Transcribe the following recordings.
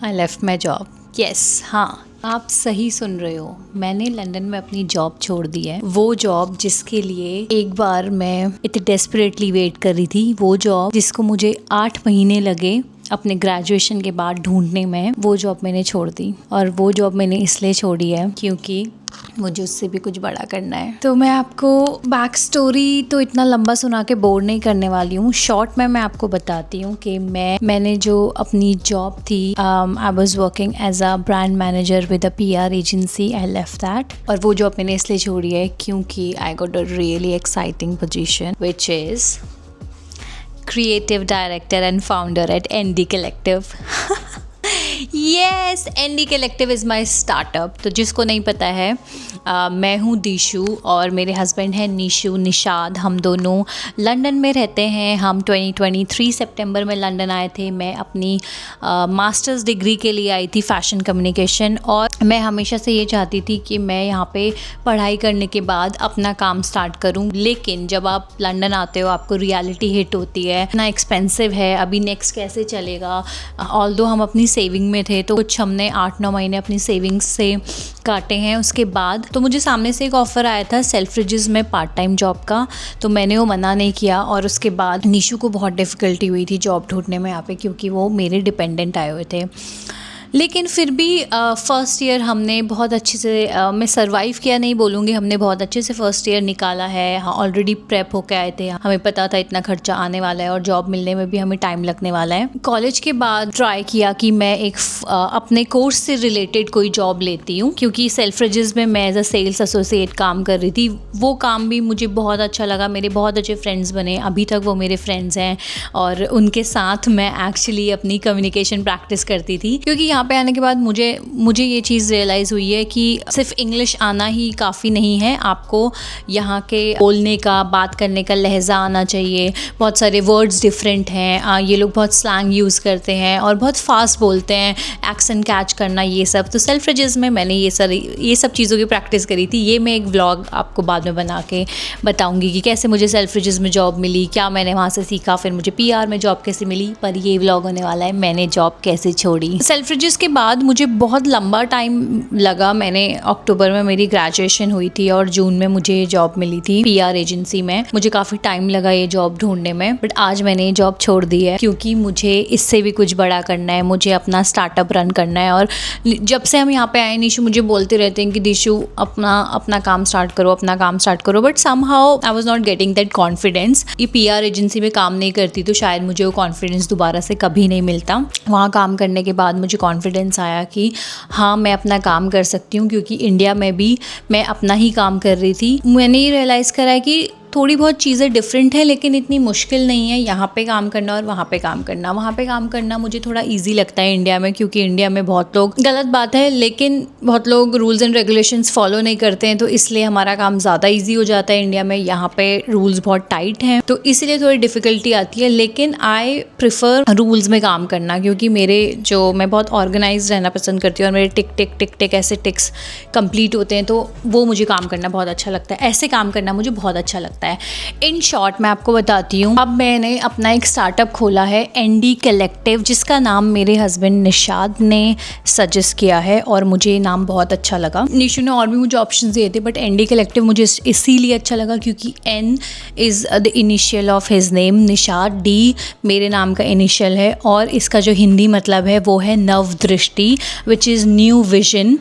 I left my job. Yes, हाँ, आप सही सुन रहे हो। मैंने लंदन में अपनी जॉब छोड़ दी है। वो जॉब जिसके लिए एक बार मैं इतनी डेस्परेटली वेट कर रही थी, वो जॉब जिसको मुझे 8 महीने लगे अपने ग्रेजुएशन के बाद ढूंढने में, वो जॉब मैंने छोड़ दी। और वो जॉब मैंने इसलिए छोड़ी है क्योंकि मुझे उससे भी कुछ बड़ा करना है। तो मैं आपको बैक स्टोरी तो इतना लंबा सुना के बोर नहीं करने वाली हूँ। शॉर्ट में मैं आपको बताती हूँ कि मैंने जो अपनी जॉब थी, I was working as a brand manager with a PR agency. I left that. और वो जॉब मैंने इसलिए छोड़ी है क्योंकि I got a really exciting position which is creative director and founder at ND Collective. Yes, ND Collective is my startup. तो जिसको नहीं पता है, मैं हूँ दीशु और मेरे हस्बैंड हैं निशु, निशाद। हम दोनों लंदन में रहते हैं। हम 2023 सितंबर में लंदन आए थे। मैं अपनी मास्टर्स डिग्री के लिए आई थी, फैशन कम्युनिकेशन। और मैं हमेशा से ये चाहती थी कि मैं यहाँ पे पढ़ाई करने के बाद अपना काम स्टार्ट करूँ। लेकिन जब आप लंदन आते हो, आपको रियलिटी हिट होती है, इतना एक्सपेंसिव है, अभी नेक्स्ट कैसे चलेगा। ऑल्दो हम अपनी सेविंग में थे, तो कुछ हमने 8-9 महीने अपनी सेविंग्स से काटे हैं। उसके बाद तो मुझे सामने से एक ऑफ़र आया था सेल्फ्रिजेस में पार्ट टाइम जॉब का, तो मैंने वो मना नहीं किया। और उसके बाद निशु को बहुत डिफ़िकल्टी हुई थी जॉब ढूंढने में यहाँ पे, क्योंकि वो मेरे डिपेंडेंट आए हुए थे। लेकिन फिर भी फ़र्स्ट ईयर हमने बहुत अच्छे से, मैं सर्वाइव किया नहीं बोलूँगी, हमने बहुत अच्छे से फ़र्स्ट ईयर निकाला है। हाँ, ऑलरेडी प्रेप होके आए थे, हमें पता था इतना खर्चा आने वाला है और जॉब मिलने में भी हमें टाइम लगने वाला है। कॉलेज के बाद ट्राई किया कि मैं एक अपने कोर्स से रिलेटेड कोई जॉब लेती हूँ, क्योंकि सेल्फ्रिजेस में मैं एज अ सेल्स एसोसिएट काम कर रही थी। वो काम भी मुझे बहुत अच्छा लगा, मेरे बहुत अच्छे फ्रेंड्स बने, अभी तक वो मेरे फ्रेंड्स हैं। और उनके साथ मैं एक्चुअली अपनी कम्युनिकेशन प्रैक्टिस करती थी, क्योंकि यहाँ पे आने के बाद मुझे ये चीज़ रियलाइज़ हुई है कि सिर्फ इंग्लिश आना ही काफ़ी नहीं है, आपको यहाँ के बोलने का, बात करने का लहजा आना चाहिए। बहुत सारे वर्ड्स डिफरेंट हैं, ये लोग बहुत स्लैंग यूज़ करते हैं और बहुत फास्ट बोलते हैं, एक्सेंट कैच करना, ये सब। तो सेल्फ्रिजेस में मैंने ये सब चीज़ों की प्रैक्टिस करी थी। ये मैं एक व्लॉग आपको बाद में बना के बताऊँगी कि कैसे मुझे सेल्फ्रिजेस में जॉब मिली, क्या मैंने वहाँ से सीखा, फिर मुझे PR में जॉब कैसे मिली। पर ये व्लॉग होने वाला है मैंने जॉब कैसे छोड़ी। सेल्फ्रिजेस के बाद मुझे बहुत लंबा टाइम लगा। मैंने अक्टूबर में मेरी ग्रेजुएशन हुई थी और जून में मुझे जॉब मिली थी PR एजेंसी में। मुझे काफ़ी टाइम लगा ये जॉब ढूंढने में, बट आज मैंने ये जॉब छोड़ दी है क्योंकि मुझे इससे भी कुछ बड़ा करना है, मुझे अपना स्टार्टअप रन करना है। और जब से हम यहाँ पे आए, निशु मुझे बोलते रहते हैं कि दिशु अपना काम स्टार्ट करो, अपना काम स्टार्ट करो, but somehow I was not getting that confidence. ये PR एजेंसी में काम नहीं करती तो शायद मुझे वो कॉन्फिडेंस दोबारा से कभी नहीं मिलता। वहाँ काम करने के बाद मुझे कॉन्फिडेंस आया कि हाँ, मैं अपना काम कर सकती हूँ, क्योंकि इंडिया में भी मैं अपना ही काम कर रही थी। मैंने ये रियलाइज़ करा है कि थोड़ी बहुत चीज़ें डिफरेंट है, लेकिन इतनी मुश्किल नहीं है यहाँ पे काम करना और वहाँ पे काम करना। वहाँ पे काम करना मुझे थोड़ा इजी लगता है इंडिया में, क्योंकि इंडिया में बहुत लोग, गलत बात है लेकिन बहुत लोग रूल्स एंड रेगुलेशंस फॉलो नहीं करते हैं, तो इसलिए हमारा काम ज़्यादा इजी हो जाता है इंडिया में। यहाँ पे रूल्स बहुत टाइट हैं, तो इसीलिए थोड़ी डिफ़िकल्टी आती है। लेकिन आई प्रिफर रूल्स में काम करना, क्योंकि मैं बहुत ऑर्गेनाइज रहना पसंद करती हूँ और मेरे टिक टिक टिक टिक ऐसे टिक्स कंप्लीट होते हैं, तो वो मुझे काम करना बहुत अच्छा लगता है। ऐसे काम करना मुझे बहुत अच्छा लगता है। इन शॉर्ट मैं आपको बताती हूँ, अब मैंने अपना एक स्टार्टअप खोला है ND कलेक्टिव, जिसका नाम मेरे हस्बैंड निशाद ने सजेस्ट किया है और मुझे नाम बहुत अच्छा लगा। निशु ने और भी मुझे ऑप्शंस दिए थे, बट ND कलेक्टिव मुझे इसीलिए अच्छा लगा क्योंकि N is the initial of his name, Nishad, D मेरे नाम का इनिशियल है, और इसका जो हिंदी मतलब है वो है नव दृष्टि, which is new vision.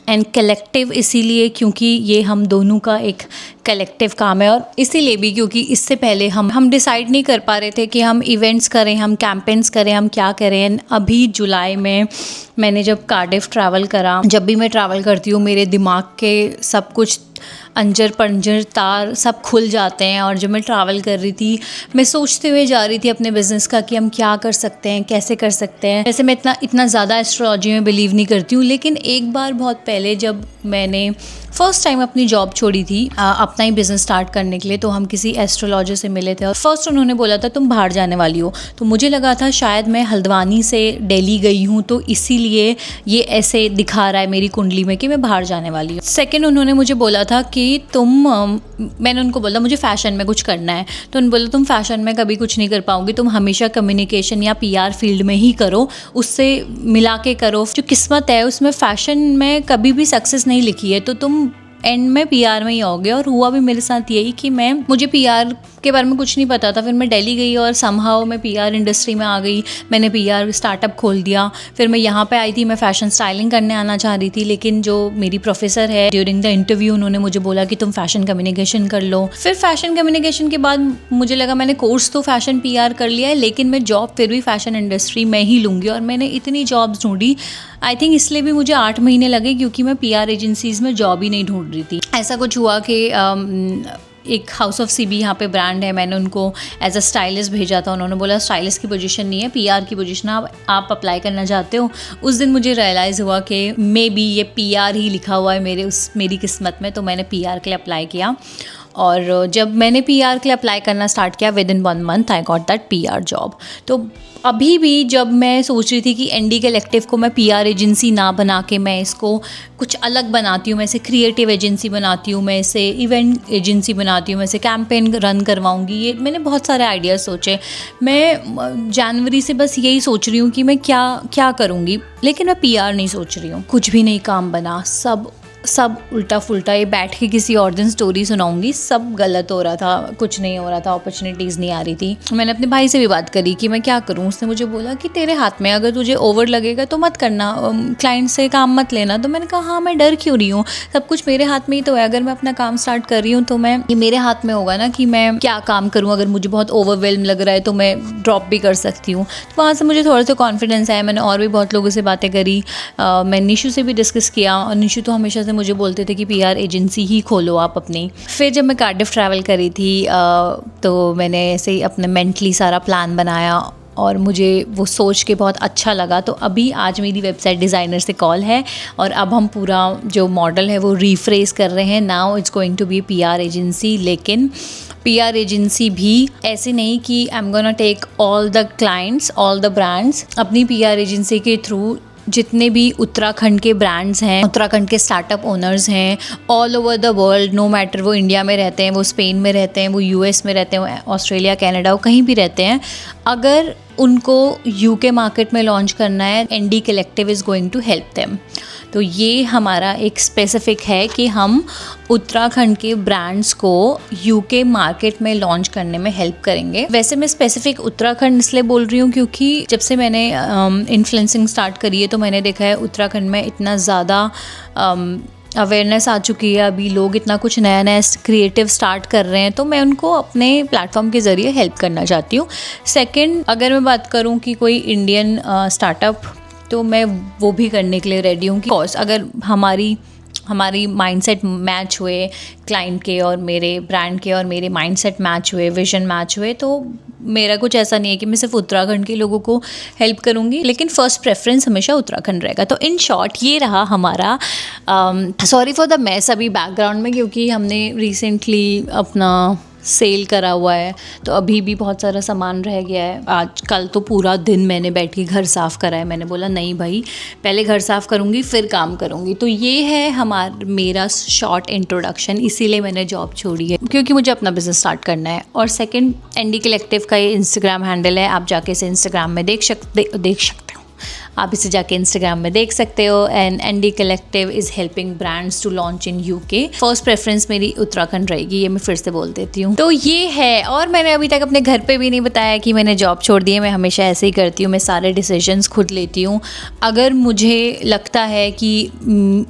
And collective इसीलिए क्योंकि ये हम दोनों का एक कलेक्टिव काम है, और इसीलिए भी क्योंकि इससे पहले हम डिसाइड नहीं कर पा रहे थे कि हम इवेंट्स करें, हम कैंपेन्स करें, हम क्या करें। अभी जुलाई में मैंने जब कार्डिफ ट्रैवल करा, जब भी मैं ट्रैवल करती हूँ मेरे दिमाग के सब कुछ अंजर पंजर तार सब खुल जाते हैं। और जब मैं ट्रैवल कर रही थी, मैं सोचते हुए जा रही थी अपने बिज़नेस का कि हम क्या कर सकते हैं, कैसे कर सकते हैं। वैसे मैं इतना ज़्यादा एस्ट्रोलॉजी में बिलीव नहीं करती हूँ, लेकिन एक बार बहुत पहले जब मैंने फर्स्ट टाइम अपनी जॉब छोड़ी थी अपना ही बिज़नेस स्टार्ट करने के लिए, तो हम किसी एस्ट्रोलॉजर से मिले थे और फर्स्ट उन्होंने बोला था तुम बाहर जाने वाली हो। तो मुझे लगा था शायद मैं हल्द्वानी से दिल्ली गई हूँ, तो इसीलिए ये ऐसे दिखा रहा है मेरी कुंडली में कि मैं बाहर जाने वाली हूँ। सेकेंड, उन्होंने मुझे बोला था कि मैंने उनको बोला मुझे फ़ैशन में कुछ करना है, तो उन्होंने बोला तुम फ़ैशन में कभी कुछ नहीं कर पाओगी, तुम हमेशा कम्युनिकेशन या पीआर फील्ड में ही करो, उससे मिला के करो, जो किस्मत है उसमें फ़ैशन में कभी भी सक्सेस नहीं लिखी है, तो तुम एंड में पीआर में ही आओगे। और हुआ भी मेरे साथ यही कि मुझे पीआर के बारे में कुछ नहीं पता था, फिर मैं दिल्ली गई और समहाउ मैं पीआर इंडस्ट्री में आ गई, मैंने पीआर स्टार्टअप खोल दिया। फिर मैं यहाँ पे आई थी, मैं फ़ैशन स्टाइलिंग करने आना चाह रही थी, लेकिन जो मेरी प्रोफेसर है ड्यूरिंग द इंटरव्यू उन्होंने मुझे बोला कि तुम फ़ैशन कम्युनिकेशन कर लो। फिर फ़ैशन कम्युनिकेशन के बाद मुझे लगा मैंने कोर्स तो फ़ैशन पीआर कर लिया है, लेकिन मैं जॉब फिर भी फ़ैशन इंडस्ट्री में ही लूँगी। और मैंने इतनी जॉब्स ढूंढी, आई थिंक इसलिए भी मुझे 8 महीने लगे, क्योंकि मैं पीआर एजेंसीज़ में जॉब ही नहीं ढूंढ रही थी। ऐसा कुछ हुआ कि एक हाउस ऑफ सीबी यहाँ पे ब्रांड है, मैंने उनको एज अ स्टाइलिस्ट भेजा था, उन्होंने बोला स्टाइलिस्ट की पोजीशन नहीं है, पीआर की पोजीशन आप अप्लाई करना चाहते हो। उस दिन मुझे रियलाइज़ हुआ कि मे बी ये पीआर ही लिखा हुआ है मेरी किस्मत में, तो मैंने पीआर के लिए अप्लाई किया। और जब मैंने पीआर के लिए अप्लाई करना स्टार्ट किया, with in 1 month I got that PR job. तो अभी भी जब मैं सोच रही थी कि एनडी कलेक्टिव को मैं पीआर एजेंसी ना बना के मैं इसको कुछ अलग बनाती हूँ, मैं इसे क्रिएटिव एजेंसी बनाती हूँ, मैं इसे इवेंट एजेंसी बनाती हूँ, मैं इसे कैंपेन रन करवाऊँगी, ये मैंने बहुत सारे आइडियाज़ सोचे। मैं जनवरी से बस यही सोच रही हूँ कि मैं क्या करूँगी, लेकिन मैं पीआर नहीं सोच रही हूँ। कुछ भी नहीं काम बना, सब उल्टा फुल्टा। ये बैठ के किसी और दिन स्टोरी सुनाऊंगी, सब गलत हो रहा था, कुछ नहीं हो रहा था, अपॉर्चुनिटीज़ नहीं आ रही थी। मैंने अपने भाई से भी बात करी कि मैं क्या करूं। उसने मुझे बोला कि तेरे हाथ में, अगर तुझे ओवर लगेगा तो मत करना, क्लाइंट से काम मत लेना। तो मैंने कहा हाँ, मैं डर क्यों रही हूँ, सब कुछ मेरे हाथ में ही तो है। अगर मैं अपना काम स्टार्ट कर रही हूँ तो ये मेरे हाथ में होगा ना कि मैं क्या काम करूँ। अगर मुझे बहुत ओवरवेल्म लग रहा है तो मैं ड्रॉप भी कर सकती हूँ। तो वहाँ से मुझे थोड़ा सा कॉन्फिडेंस आया। मैंने और भी बहुत लोगों से बातें करी, मैं निशु से भी डिस्कस किया, और निशु तो हमेशा से मुझे बोलते थे कि पीआर एजेंसी ही खोलो आप अपनी। फिर जब मैं कार्डिफ ट्रैवल करी थी तो मैंने ऐसे ही अपने मेंटली सारा प्लान बनाया और मुझे वो सोच के बहुत अच्छा लगा। तो अभी आज मेरी वेबसाइट डिज़ाइनर से कॉल है और अब हम पूरा जो मॉडल है वो रीफ्रेज कर रहे हैं। Now it's going to be PR agency, लेकिन पीआर एजेंसी भी ऐसे नहीं कि I am gonna take all the clients, all the brands. अपनी पीआर एजेंसी के थ्रू जितने भी उत्तराखंड के ब्रांड्स हैं, उत्तराखंड के स्टार्टअप ओनर्स हैं, all over the world, no matter वो इंडिया में रहते हैं, वो स्पेन में रहते हैं, वो यूएस में रहते हैं, ऑस्ट्रेलिया, कनाडा, वो कहीं भी रहते हैं, अगर उनको यूके मार्केट में लॉन्च करना है, ND collective is going to help them. तो ये हमारा एक स्पेसिफिक है कि हम उत्तराखंड के ब्रांड्स को यूके मार्केट में लॉन्च करने में हेल्प करेंगे। वैसे मैं स्पेसिफिक उत्तराखंड इसलिए बोल रही हूँ क्योंकि जब से मैंने इन्फ्लुएंसिंग स्टार्ट करी है तो मैंने देखा है उत्तराखंड में इतना ज़्यादा अवेयरनेस आ चुकी है, अभी लोग इतना कुछ नया नया क्रिएटिव स्टार्ट कर रहे हैं, तो मैं उनको अपने प्लेटफॉर्म के ज़रिए हेल्प करना चाहती हूँ। सेकंड, अगर मैं बात करूँ कि कोई इंडियन स्टार्टअप, तो मैं वो भी करने के लिए रेडी हूँ। कि अगर हमारी माइंडसेट मैच हुए, क्लाइंट के और मेरे ब्रांड के और मेरे माइंडसेट मैच हुए, विजन मैच हुए, तो मेरा कुछ ऐसा नहीं है कि मैं सिर्फ उत्तराखंड के लोगों को हेल्प करूँगी, लेकिन फ़र्स्ट प्रेफरेंस हमेशा उत्तराखंड रहेगा। तो इन शॉर्ट ये रहा हमारा, सॉरी फॉर द मैस अभी बैकग्राउंड में, क्योंकि हमने रिसेंटली अपना सेल करा हुआ है, तो अभी भी बहुत सारा सामान रह गया है। आज कल तो पूरा दिन मैंने बैठ के घर साफ़ करा है। मैंने बोला नहीं भाई, पहले घर साफ़ करूँगी फिर काम करूँगी। तो ये है मेरा शॉर्ट इंट्रोडक्शन, इसीलिए मैंने जॉब छोड़ी है क्योंकि मुझे अपना बिज़नेस स्टार्ट करना है। और सेकंड, एनडी कलेक्टिव का ये इंस्टाग्राम हैंडल है, आप जाके इसे इंस्टाग्राम में देख सकते हो, आप इसे जाके इंस्टाग्राम में देख सकते हो। And ND collective is helping brands to launch in UK. First preference मेरी उत्तराखंड रहेगी, ये मैं फिर से बोल देती हूँ। तो ये है, और मैंने अभी तक अपने घर पे भी नहीं बताया कि मैंने जॉब छोड़ दी है। मैं हमेशा ऐसे ही करती हूँ, मैं सारे डिसीजंस खुद लेती हूँ। अगर मुझे लगता है कि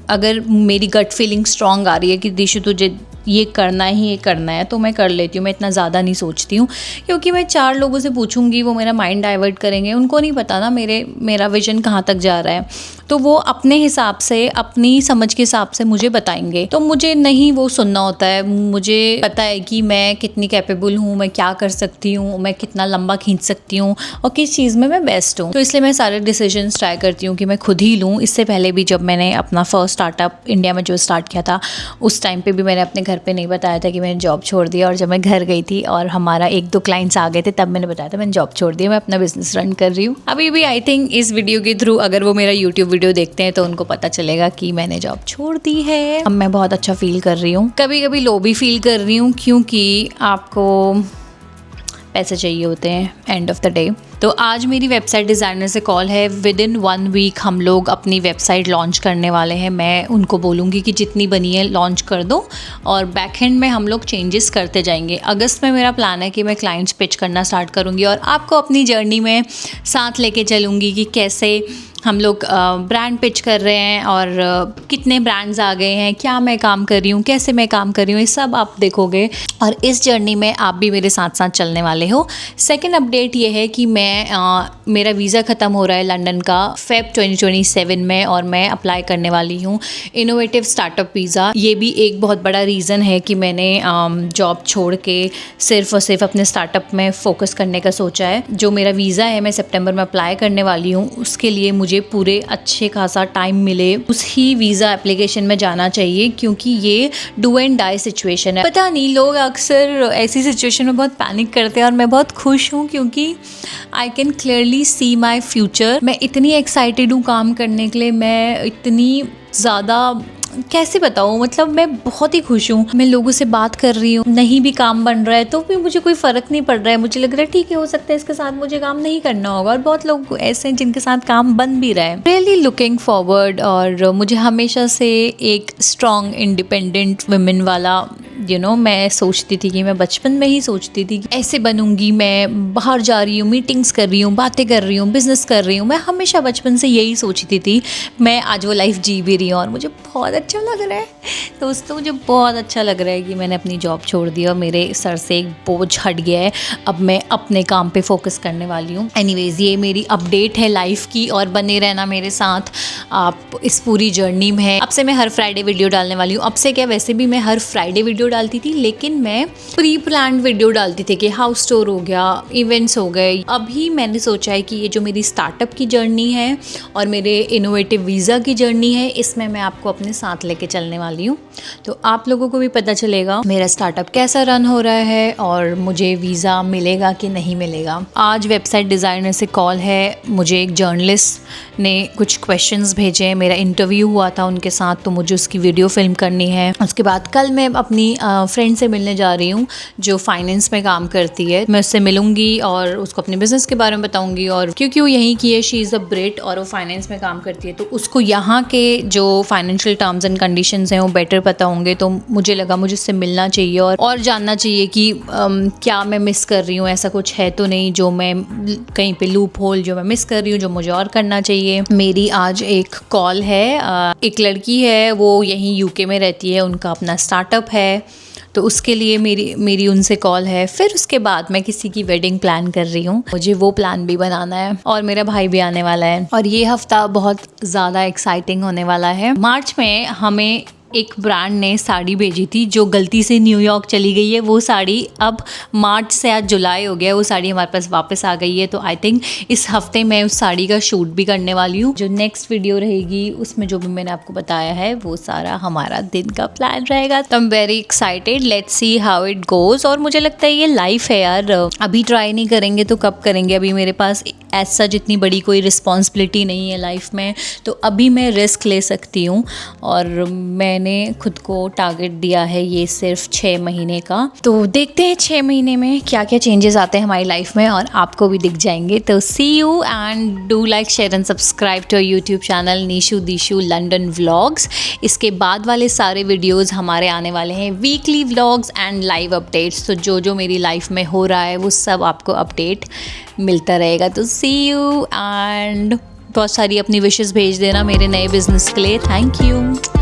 अगर मेरी गट फीलिंग स्ट्रांग आ रही है कि दिशु तुझे ये करना है, तो मैं कर लेती हूँ। मैं इतना ज़्यादा नहीं सोचती हूँ, क्योंकि मैं 4 लोगों से पूछूंगी, वो मेरा माइंड डाइवर्ट करेंगे, उनको नहीं पता ना मेरा विजन कहाँ तक जा रहा है। तो वो अपने हिसाब से, अपनी समझ के हिसाब से मुझे बताएंगे, तो मुझे नहीं वो सुनना होता है। मुझे पता है कि मैं कितनी कैपेबल हूँ, मैं क्या कर सकती हूँ, मैं कितना लंबा खींच सकती हूँ और किस चीज़ में मैं बेस्ट हूँ। तो इसलिए मैं सारे डिसीजंस ट्राई करती हूँ कि मैं खुद ही लूँ। इससे पहले भी जब मैंने अपना फर्स्ट स्टार्टअप इंडिया में जो स्टार्ट किया था, उस टाइम पर भी मैंने अपने घर पे नहीं बताया था कि मैंने जॉब छोड़ दिया, और जब मैं घर गई थी और हमारा 1-2 क्लाइंट्स आ गए थे तब मैंने बताया था मैंने जॉब छोड़ दिया, मैं अपना बिजनेस रन कर रही हूँ अभी भी। आई थिंक इस वीडियो के थ्रू अगर वो मेरा यूट्यूब वीडियो देखते हैं तो उनको पता चलेगा कि मैंने जॉब छोड़ दी है। अब मैं बहुत अच्छा फील कर रही हूँ, कभी कभी लो भी फील कर रही हूँ, क्योंकि आपको पैसे चाहिए होते हैं एंड ऑफ द डे। तो आज मेरी वेबसाइट डिज़ाइनर से कॉल है। विद इन 1 वीक हम लोग अपनी वेबसाइट लॉन्च करने वाले हैं। मैं उनको बोलूँगी कि जितनी बनी है लॉन्च कर दो, और बैक एंड में हम लोग चेंजेस करते जाएंगे। अगस्त में मेरा प्लान है कि मैं क्लाइंट्स पिच करना स्टार्ट करूँगी और आपको अपनी जर्नी में साथ लेके चलूँगी कि कैसे हम लोग ब्रांड पिच कर रहे हैं और कितने ब्रांड्स आ गए हैं, क्या मैं काम कर रही हूँ, कैसे मैं काम कर रही हूँ, ये सब आप देखोगे और इस जर्नी में आप भी मेरे साथ साथ चलने वाले हो। सेकंड अपडेट ये है कि मेरा वीज़ा ख़त्म हो रहा है लंदन का फेब 2027 में, और मैं अप्लाई करने वाली हूँ इनोवेटिव स्टार्टअप वीज़ा। ये भी एक बहुत बड़ा रीज़न है कि मैंने जॉब छोड़ के सिर्फ और सिर्फ अपने स्टार्टअप में फ़ोकस करने का सोचा है। जो मेरा वीज़ा है मैं सितंबर में अप्लाई करने वाली हूँ, उसके लिए मुझे पूरे अच्छे खासा टाइम मिले उस ही वीज़ा एप्लीकेशन में जाना चाहिए, क्योंकि ये डू एंड डाई सिचुएशन है। पता नहीं, लोग अक्सर ऐसी सिचुएशन में बहुत पैनिक करते हैं और मैं बहुत खुश हूँ क्योंकि I can clearly see my future. मैं इतनी एक्साइटेड हूँ काम करने के लिए, मैं इतनी ज़्यादा कैसे बताऊँ, मतलब मैं बहुत ही खुश हूँ। मैं लोगों से बात कर रही हूँ, नहीं भी काम बन रहा है तो भी मुझे कोई फ़र्क नहीं पड़ रहा है। मुझे लग रहा है ठीक है, हो सकता है इसके साथ मुझे काम नहीं करना होगा, और बहुत लोग ऐसे हैं जिनके साथ काम बन भी रहा है। Really looking forward. और मुझे हमेशा से एक स्ट्रॉन्ग इंडिपेंडेंट वुमेन वाला मैं सोचती थी कि मैं बचपन में ही सोचती थी कि ऐसे बनूंगी, मैं बाहर जा रही हूँ, मीटिंग्स कर रही हूँ, बातें कर रही हूँ, बिजनेस कर रही हूँ। मैं हमेशा बचपन से यही सोचती थी। मैं आज वो लाइफ जी भी रही हूँ और मुझे बहुत अच्छा लग रहा है दोस्तों। मुझे बहुत अच्छा लग रहा है कि मैंने अपनी जॉब छोड़ दी और मेरे सर से एक बोझ हट गया है। अब मैं अपने काम पे फोकस करने वाली हूँ। एनीवेज, ये मेरी अपडेट है लाइफ की, और बने रहना मेरे साथ आप इस पूरी जर्नी में। अब से मैं हर फ्राइडे वीडियो डालने वाली हूँ। अब से क्या, वैसे भी मैं हर फ्राइडे वीडियो डालती थी, लेकिन मैं प्री प्लान्ड वीडियो डालती थी कि हाउस टूर हो गया, इवेंट्स हो गए। अभी मैंने सोचा है कि ये जो मेरी स्टार्टअप की जर्नी है और मेरे इनोवेटिव वीज़ा की जर्नी है, इसमें मैं आपको अपने साथ लेके चलने वाली हूँ। तो आप लोगों को भी पता चलेगा मेरा स्टार्टअप कैसा रन हो रहा है और मुझे वीज़ा मिलेगा कि नहीं मिलेगा। आज वेबसाइट डिज़ाइनर से कॉल है। मुझे एक जर्नलिस्ट ने कुछ क्वेश्चंस भेजे, मेरा इंटरव्यू हुआ था उनके साथ, तो मुझे उसकी वीडियो फिल्म करनी है। उसके बाद कल मैं अपनी फ्रेंड से मिलने जा रही हूँ जो फाइनेंस में काम करती है। मैं उससे मिलूंगी और उसको अपने बिजनेस के बारे में बताऊंगी, और क्योंकि वो यहीं की है, शी इज़ अ ब्रिट और वो फाइनेंस में काम करती है, तो उसको यहाँ के जो फाइनेंशियल टर्म्स एंड कंडीशंस हैं वो बेटर पता होंगे। तो मुझे लगा मुझे उससे मिलना चाहिए और जानना चाहिए कि क्या मैं मिस कर रही हूँ, ऐसा कुछ है तो नहीं जो मैं कहीं पे लूप होल जो मैं मिस कर रही हूँ, जो मुझे और करना चाहिए। मेरी आज एक कॉल है। एक लड़की है, वो यहीं यूके में रहती है, उनका अपना स्टार्टअप है, तो उसके लिए मेरी उनसे कॉल है। फिर उसके बाद मैं किसी की वेडिंग प्लान कर रही हूँ, मुझे वो प्लान भी बनाना है, और मेरा भाई भी आने वाला है। और ये हफ्ता बहुत ज़्यादा एक्साइटिंग होने वाला है। मार्च में हमें एक ब्रांड ने साड़ी भेजी थी जो गलती से न्यूयॉर्क चली गई है। वो साड़ी अब मार्च से आज जुलाई हो गया, वो साड़ी हमारे पास वापस आ गई है। तो आई थिंक इस हफ्ते मैं उस साड़ी का शूट भी करने वाली हूँ। जो नेक्स्ट वीडियो रहेगी उसमें जो भी मैंने आपको बताया है वो सारा हमारा दिन का प्लान रहेगा। तो I am very excited, let's see how it goes. और मुझे लगता है ये लाइफ है यार, अभी ट्राई नहीं करेंगे तो कब करेंगे। अभी मेरे पास ऐसा जितनी बड़ी कोई रिस्पॉन्सिबिलिटी नहीं है लाइफ में, तो अभी मैं रिस्क ले सकती हूँ। और मैंने खुद को टारगेट दिया है ये सिर्फ 6 महीने का। तो देखते हैं 6 महीने में क्या क्या चेंजेस आते हैं हमारी लाइफ में, और आपको भी दिख जाएंगे। तो see you and do like, share and subscribe to YouTube channel Nishu Dishu London vlogs. इसके बाद वाले सारे वीडियोज़ हमारे आने वाले हैं weekly vlogs and live updates. तो जो मेरी लाइफ में हो रहा है वो सब आपको अपडेट मिलता रहेगा। तो सी यू, एंड बहुत सारी अपनी विशेस भेज देना मेरे नए बिजनेस के लिए। Thank you.